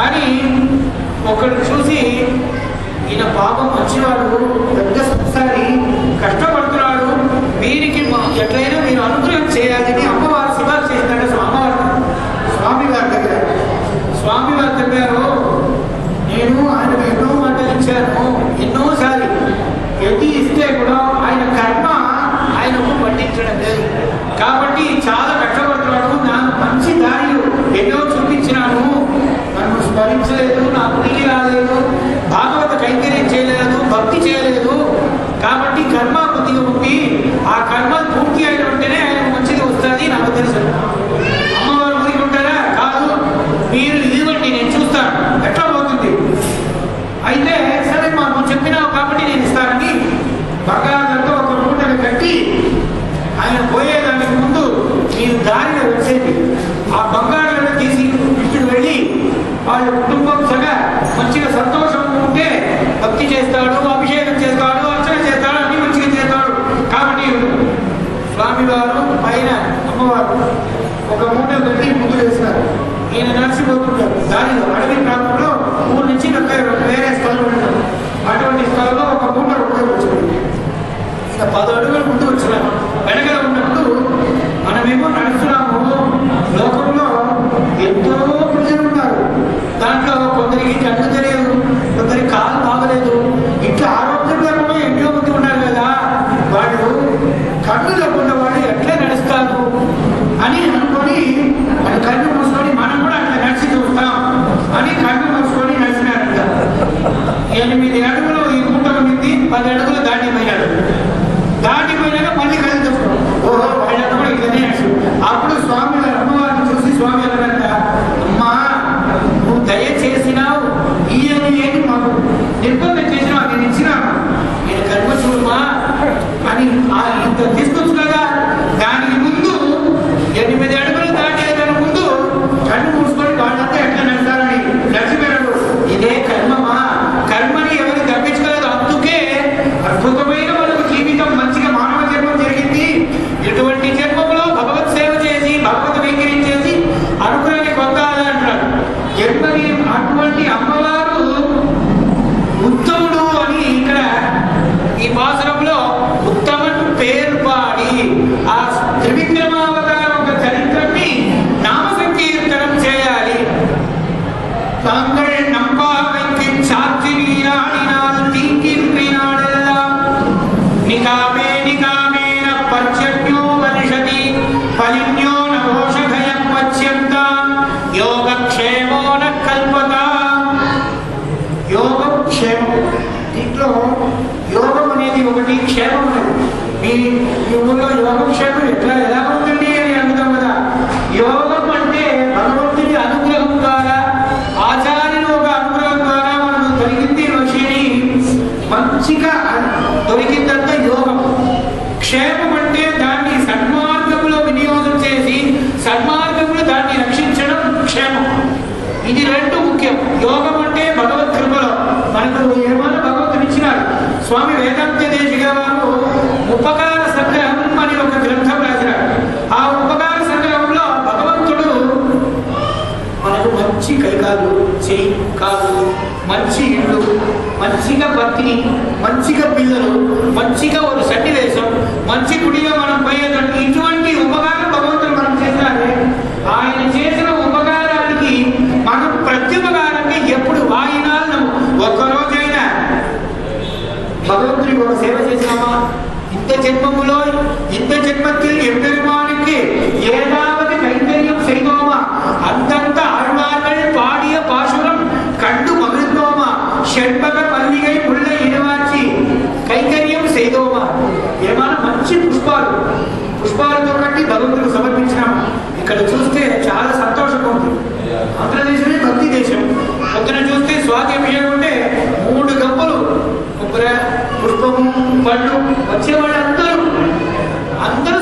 అని ఒకడు చూసి ఈయన పాపం మంచివాడు, పెద్ద సంసారి, కష్టపడుతున్నాడు, వీరికి ఎట్లయినా మీరు అనుగ్రహం చేయాలని అమ్మవారు సిఫార్సు చేసిందంటే స్వామివారి దగ్గర. స్వామివారు చెప్పారు, నేను ఆయనకు ఎన్నో మాటలు ఇచ్చాను, ఎన్నోసారి ఎది ఇస్తే కూడా ఆయన కర్మ ఆయనకు పట్టించడం లేదు, కాబట్టి చాలా కష్టపడుతున్నాడు, నాకు మంచి దారిలో ఎన్నో చూపించినాను, నన్ను స్మరించలేదు, నాకు తిరిగి రాలేదు, భాగవత కైంకర్యం చేయలేదు, భక్తి చేయలేదు, కాబట్టి కర్మ కొద్దిగా ఉంది, ఆ కర్మ పూర్తి అయిన వెంటనే ఆయన మంచిది వస్తుంది నాకు తెలుసు. అమ్మవారు ఊరుకుంటారా? కాదు, మీరు ఇవ్వండి నేను చూస్తాను ఎట్లా పోతుంది. అయితే సరే మాకు చెప్పినావు కాబట్టి నేను ఇస్తానని బంగారంతో ఒక మూటను కట్టి ఆయన పోయేదానికి ముందు మీరు దారిలో వచ్చేది ఆ బంగారాలను తీసి ఇంటికి వెళ్ళి వాళ్ళ కుటుంబం సగా మంచిగా సంతోషం ఉంటే భక్తి చేస్తాడు, అభిషేకం చేస్తాడు, అర్చన చేస్తాడు, అన్ని మంచిగా చేస్తాడు. కాబట్టి స్వామివారు పైన అమ్మవారు ఒక మూట కట్టి ముందు వేస్తారు. ఈయన నడిచిపోతుంటారు దారిలో, అడవి ప్రాంతంలో ఊరు నుంచి వేరే స్థలం ఉంటారు, అటువంటి స్థలంలో ఒక మూట ఉపయోగించుకుంది. ఇక 10 అడుగులు ముందు వచ్చినాము, వెనకల ఉన్నప్పుడు మనమేమో నడుస్తున్నాము, లోకంలో ఎంతో ప్రజలు ఉన్నారు, దాంట్లో కొందరికి కన్ను తెలియదు, కొందరికి కాలు బాగలేదు, ఇట్లా ఆరోగ్యంగా కూడా ఎంతో మంది ఉన్నారు కదా, వాళ్ళు కన్ను లేకుండా వాళ్ళు ఎట్లా నడుస్తారు అని అనుకొని వాళ్ళు కన్ను మూసుకొని మనం కూడా అట్లా నడిచి చూస్తాం అని కన్ను మూసుకొని నడిచినారంట. 8 అడుగులు ఈ మూట ఉంది, 10 అడుగులు దాటిపోయినాడు. దాటిపోయినాక మళ్ళీ కళ్ళు చూస్తాం, ఓహో వాళ్ళంతా కూడా ఇట్లనే నడిచి. అప్పుడు స్వామి అమ్మవారిని చూసి స్వామి అన్నారంట, అమ్మా నువ్వు దయచేసినావు, ఏమి మాకు నిర్బంధం చేసినావు, నేను ఇచ్చినాను, నేను కర్మ చూడమా అని ఇంత తీసుకొచ్చు కదా. దానికి ముందు 8 అడుగులు దాటేదాని ముందు కన్ను మూసుకొని వాళ్ళంతా ఎట్లా నడుస్తారని నడిచిపోయాడు. ఇదే కర్మమా, కర్మని ఎవరు తప్పించుకోలేదు, అందుకే అద్భుతమైన మనకు జీవితం మంచిగా మానవ జన్మం జరిగింది. ఇటువంటి జన్మంలో భగవత్ సేవ చేసి భగవత్ వైఖరి చేసి అనుగ్రహాన్ని పొందాలి అంటారు. జన్మని అటువంటి అమ్మవారు ఉత్తముడు అని ఇక్కడ ఈ పాసరంలో ఉత్తమన్ పేరు పాడి ఆ త్రివిక్రమావతారం ఒక చరిత్రని నామ సంకీర్తనం చేయాలి. தாங்கள் நம்பாவைக்கு சாட்சி நீராடினால் தீங்கின்றினாடெல்லாம் நிகாமே நிகாமேன பச்சன்யோ வருஷதி பலின்யோ நோஷகயம் பச்யந்தாம் యోగక్షేమో న కల్పతాం. యోగక్షేమం, దీంట్లో యోగం అనేది ఒకటి, క్షేమం అనేది. మీ ఊళ్ళో యోగక్షేమం ఎలా ఉంటుంది అని అడుగుతాం కదా. యోగం అంటే భగవంతుడి అనుగ్రహం ద్వారా, ఆచార్యులు ఒక అనుగ్రహం ద్వారా మనకు దొరికింది ఋషిని మంచిగా దొరికిందంత యోగం. క్షేమం అంటే దాన్ని సన్మార్గంలో వినియోగం చేసి సన్మార్గంలో దాన్ని రక్షించడం క్షేమం. ఇది రెండు ముఖ్యం. యోగం అంటే భగవత్ కృపలో మనకు ఏమైనా భగవంతుడు ఇచ్చినారు. స్వామి వేదాంత దేశిక వారు ఉపకార సంగ్రహం అని ఒక గ్రంథం రాసినారు. ఆ ఉపకార సంగ్రహంలో భగవంతుడు మనకు మంచి కైకాలు, చెయ్యి, కాదు, మంచి ఇల్లు, మంచిగా పత్ని, మంచిగా పిల్లలు, మంచిగా ఒక సన్నివేశం, మంచి గుడిగా మనం పోయేటట్టు ఇటువంటి ఉపకారం భగవంతుడు మనం చేస్తారే. ఆయన చేసిన ఉపకారానికి మనం ప్రత్యుపకారాన్ని ఎప్పుడు వాయినాలను ఒక్కరోజైనా భగవంతుడికి ఒక సేవ చేసినామా? இந்த ஜென்மமுலோ இந்த ஜென்மத்தில் எம்பெருமானுக்கு ஏதாவது கைங்கரியம் செய்தோமா? அந்தந்த ஆழ்வார்கள் பாடிய பாசுரம் கண்டு மகிழ்ந்தோமா? షడ్భగ మల్లిగై ముళ్ళ ఇడవాచి కైంకర్యం செய்தோமா? ఏమైనా మంచి పుష్పాలతో కట్టి భగవంతుడికి సమర్పించినాము. ఇక్కడ చూస్తే చాలా సంతోషంగా ఉంది. ఆంధ్రదేశమే భక్తి దేశం. పొద్దున చూస్తే స్వాతి అభిషేకం అంటే 3 గంపలు కొబ్బరి, పుష్పము, పళ్ళు వచ్చేవాళ్ళందరూ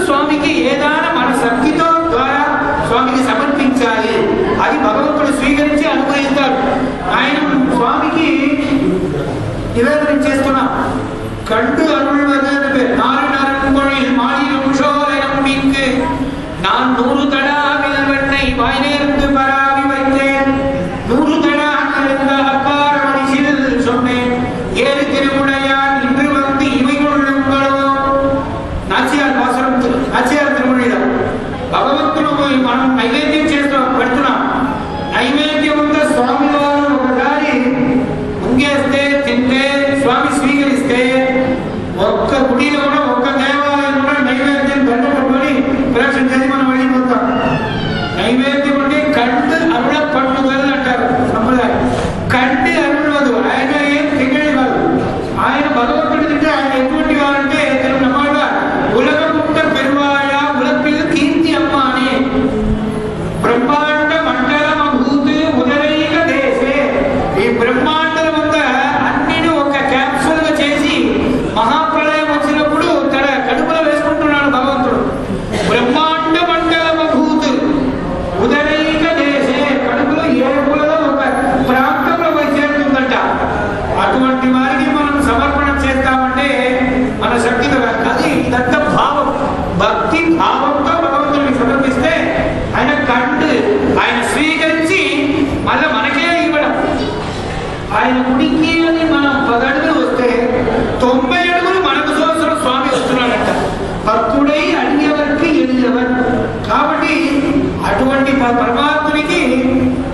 స్వామికి ఏదైనా మన శక్తితో ద్వారా స్వామికి సమర్పించాలి. అది భగవంతుడు స్వీకరించి అనుగ్రహిస్తాడు. ఆయన స్వామికి నివేదన చేస్తున్నాం. கண்டு அருள்வதற்கு நாரணருங்கொழில் மாநிலம் சோழனம் மிக்கு நான் 100 தடாவில் வெண்ணை வாய்நேர்ந்து பராவி வைத்தேன். 100 தடா ఉదరైక దేశే కడుపులో ఏడుపులలో ఒక ప్రాంతంలో పోయి చేరుతుందంట. అటువంటి వారికి మనం సమర్పణ చేస్తామంటే మన శక్తితో అది ఇదంతా భావం, భక్తి భావంతో భగవంతుడికి సమర్పిస్తే ఆయన కండు ఆయన స్వీకరించి మళ్ళీ మనకే ఇవ్వడం. ఆయన గుడికి అని మనం 10 అడుగులు వస్తే 90 అడుగులు మనకు సంవత్సరం స్వామి వస్తున్నాడంట. భక్తుడై అడిగేవారికి ఎదిగేవారు. కాబట్టి అటువంటి పరమాత్మునికి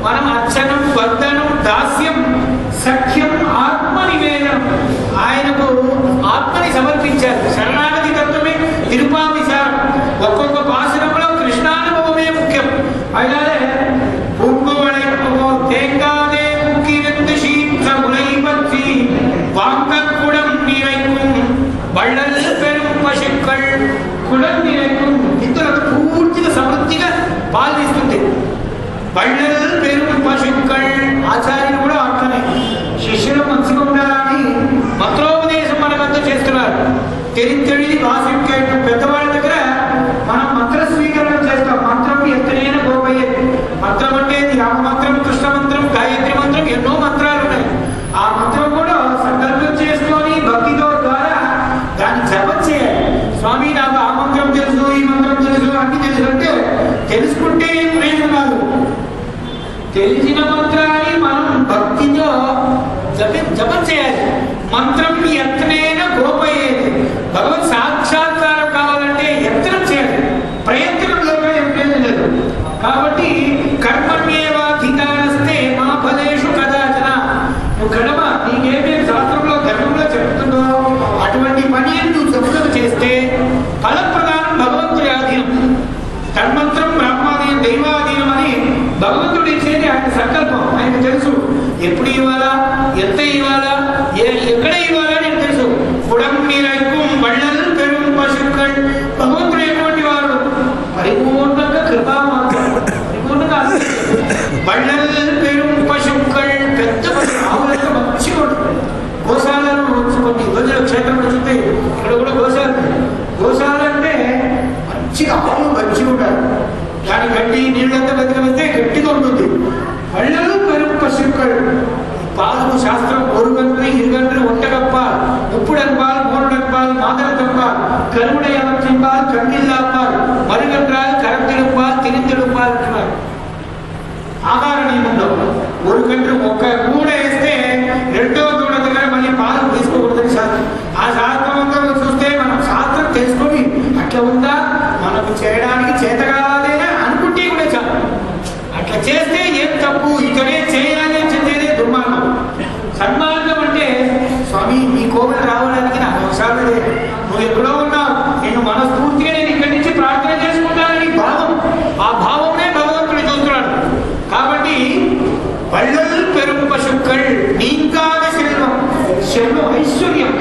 మనం అర్చనం, వర్ధనం, దాస్యం, సఖ్యం, ఆత్మ నివేదనం, ఆయనకు ఆత్మని సమర్పించారు. శరణాగతి తత్వమే తిరుపావిచారం. ఒక్కొక్క పాశనంలో కృష్ణానుభవమే ముఖ్యం. అలాగే தேங்காதே முக்கிரந்து சீற்ற முலை பற்றி வாங்கக்குடம் நிறைக்கும் வள்ளல் பெரும் పశుக்கள் కుడం నిరైக்கும். ఇందులో పూర్తిగా సమృద్ధిగా పాలిస్తుంది. వள்ளల్ పెరుం పశుక్கள் ఆచార్యులు కూడా అట్లనే శిష్యులు మంచిగా ఉండాలని మంత్రోపదేశం మనకంతా చేస్తున్నారు. తెలివి భాషించేట పెద్దవాళ్ళ దగ్గర మనం మంత్ర స్వీకరణ చేస్తాం. మంత్రం ఎత్తనైన గోపయ్యేది. మంత్రం అంటే రామ మంత్రం, కృష్ణ మంత్రం, గాయత్రి మంత్రం, ఎన్నో మంత్రాలు ఉన్నాయి. ఆ మంత్రం కూడా సంకల్పం చేసుకొని భక్తితో ద్వారా దాన్ని జపం చేయాలి. స్వామి నాకు ఆ మంత్రం తెలుసు, ఈ మంత్రం తెలుసు, అన్ని తెలుసు అంటే తెలుసుకుంటే ఏం ప్రయోజనం కాదు. తెలిసిన మంత్రాన్ని మనం భక్తితో జపం చేయాలి. మంత్రం యత్నేన గోపయేది. భగవత్ సాక్షాత్కారం కావాలంటే యత్నం చేయాలి. ప్రయత్నం లేక ఏం లేదు. కాబట్టి కర్మణ్యేవాధికారస్తే మా ఫలేషు కదాచన. నువ్వు కడమ నీకేమేమి శాస్త్రంలో ధర్మంలో చెప్తుందో అటువంటి పని నువ్వు జపం చేస్తే ఫలప్రదానం భగవంతుడి ఆధీనం. తన్మంత్రం బ్రహ్మాధీనం, దైవాధీనం అని భగవంతుడు ఇచ్చేది ఆయన సంకల్పం. ఆయనకు తెలుసు ఎప్పుడు ఇవ్వాలా, ఎంత ఇవ్వాలా, ఎక్కడ ఇవ్వాలా అని తెలుసు. కుడం నిరైக்கும் వள்ளల్ పెరుం పశుక్கள். భగవంతుడు ఎటువంటి వాడు? పరిపూర్ణంగా కృపామాత్రం, పరిపూర్ణంగా వள்ளల్ పెరుం పశుక్கள். పెద్ద ఆవులతో మంచిగా ఉంటుంది. గోశాలను కొన్ని రోజుల క్షేత్రంలో చూస్తే ఇక్కడ కూడా గోశాల అంటే మంచిగా ఆవులు మంచిగా ఉంటారు. దాని గడ్డి నీళ్ళంతా వెతికితే గట్టిగా ఉంటుంది. వள்ளల్ పెరుం పశుక్கள். பால் சாஸ்திரம் ஒரு கன்று இருகன்று ஒட்டகப்பால் முப்புடன்பால் மூருடன்பால் மாதரத்தன்பால் கருவுடை அவற்றின்பால் கண்ணில்லாப்பால் மறுகன்றால் கரத்திருப்பால் திரிந்திருப்பால் అంటున్నారు. ఆహార నియమంలో ஒரு కంట్రు ఒక్క కూడ వేస్తే రెండో దూడ దగ్గర మళ్ళీ పాలు తీసుకోకూడదని శాస్త్రం. ఆ శాస్త్రం అంతా చూస్తే మనం శాస్త్రం తెలుసుకొని అట్లా ఉందా మనకు చేయడానికి చేత కాదేనా అనుకుంటే కూడా చాలు. అట్లా చేస్తే ఏం తప్పు, ఇతడే చేయాలి అని చెప్పేదే దుర్మార్గం. సన్మార్గం అంటే స్వామి నీ కోవిల రావడానికి నాకు అవసరం లేదు, నువ్వు ఎక్కడో ఉన్నావు, నేను మనస్ఫూర్తిగా నేను ఇక్కడి నుంచి ప్రార్థన చేసుకుంటానని భావం. ఆ భావమే భగవంతుడు చూస్తున్నాడు. కాబట్టి వள்ளల్ పెరుం పశుక్கள் నీంకాద సెల్వం. సెల్వం ఐశ్వర్యం.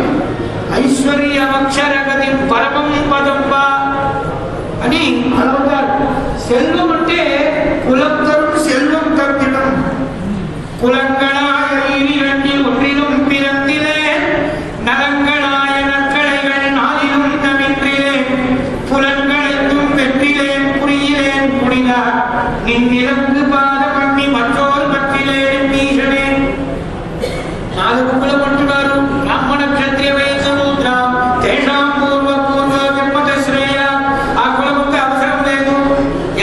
ఐశ్వర్యమక్షరగతి పరమం పదంబా అని అనుకుంటారు. సెల్వం అంటే కులం తరుణ్ సెల్వం తరుణం. కులంగళాయ ఈరిరண்டில் ஒன்றிலும் பிறந்திலே நலங்களாய நற்களைகள் நாளிலும் நவின்றிலே புலன்களைத்தும் வெற்றிலேன் புரியிலேன் புனிதார் நின்னிலங்கு பாத பண்ணி மற்றோர் பற்றிலே நீஷனே. 4 కులం అంటున్నారు. బ్రాహ్మణ క్షత్రియ వైశ్య శూద్ర తేషాం పూర్వ జన్మత శ్రేయ. ఆ కులముందు అవసరం లేదు.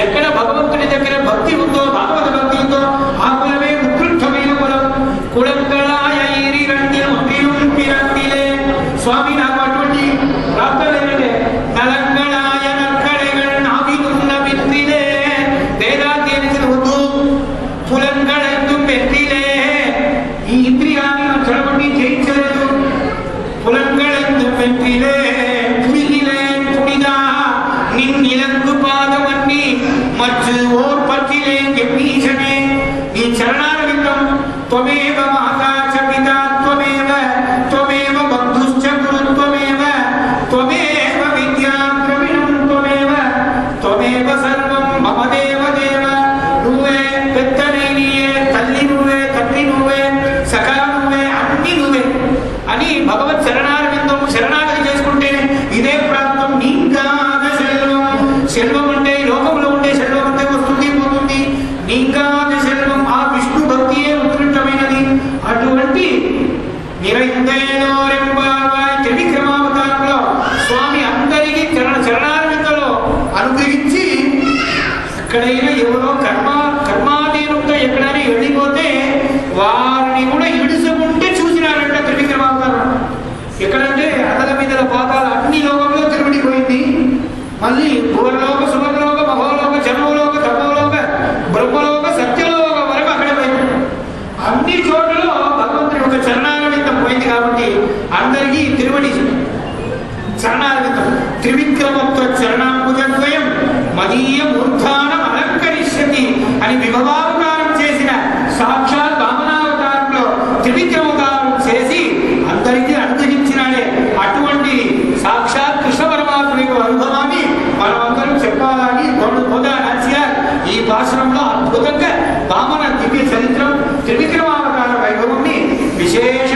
ఎక్కడ భగవంతుడి దగ్గర భక్తి ఉందో, భాగవత భక్తి ఉందో ఆ కులమే ఉత్కృష్టమైన కులం. కులంగళాయ ఈరిరண்டில் ஒன்றிலும் பிறந்திலே. స్వామి నాకు అటువంటి ప్రార్థన ఏంటంటే నలంగళాయ నற்களைகள் நாவிலும் நவின்றிலே. వేదాధ్యయనించిన వద్దు, పులంగళైతుం వెట్టిలే. ఈ ఇంద్రియాన్ని చెడగొట్టి జయించలేదు. పులంగళైతుం వెట్టిలే పురిగిలే పునిదా నిన్నిలంగు పాదమన్ని మచ్చు ఓర్ పట్టిలే ఎప్పీషనే. నీ చరణారవిందం త్వమేవ మాతా చ పితా త్వమేవ త్వమేవ బంధుశ్చ గురు త్వమేవ త్వమేవ విద్యా ద్రవిణం త్వమేవ త్వమేవ సర్వం మమ దేవ దేవ. నువ్వే పెద్దనే, నీయే తల్లి, నువ్వే తండ్రి, నువ్వే సఖా, నువ్వే అన్ని నువ్వే అని భగవత్ శరణారవిందం శరణాగతి చేసుకుంటే ఇదే ప్రాప్తం. నీంకాద సెల్వం. సెల్వం అంటే లోకంలో ఉండే సెల్వం అంతే వస్తుంది పోతుంది. నీంగాది శరణం ఆ విష్ణు భక్తియే ఉత్కృష్టమైనది. అటువంటి త్రివిక్రమావతారంలో స్వామి అందరికీ చరణారవిందలో అనుగ్రహించి ఎక్కడైనా ఎవరో కర్మాధీనంతో ఎక్కడైనా వెళ్ళిపోతే వారిని కూడా ఇడుచుకుంటే చూసినారంట త్రివిక్రమావతారం. ఎక్కడంటే అతల మీద పాతాలు అన్ని లోకంలో తిరుగుడిపోయింది. మళ్ళీ భూవర్లోక, సువర్లోక, మహోలోక, జన్మలోక, తపోలోక, బ్రహ్మలోక, సత్యలోక వరకు అక్కడ పోయింది. అన్ని చోట్లలో భగవంతుడి యొక్క చరణారవిందం పోయింది. కాబట్టి అందరికీ తిరువడి చరణారవిందం. త్రివిక్రమత్వ చరణాంబుజద్వయం మదీయ మూర్ధానం అలంకరిష్యతి అని విభవావతారం చేసిన సాక్షాత్ వామనావతారంలో త్రివిక్రమవతారం చేసి అందరికీ అనుగ్రహించినాడే. అటువంటి సాక్షాత్ కృష్ణ పరమాత్మ యొక్క అనుభవాన్ని మనమందరం చెప్పాలని ఈ భాషణంలో అద్భుతంగా వామన దివ్య చరిత్రం త్రివిక్రమావతార వైభవాన్ని విశేష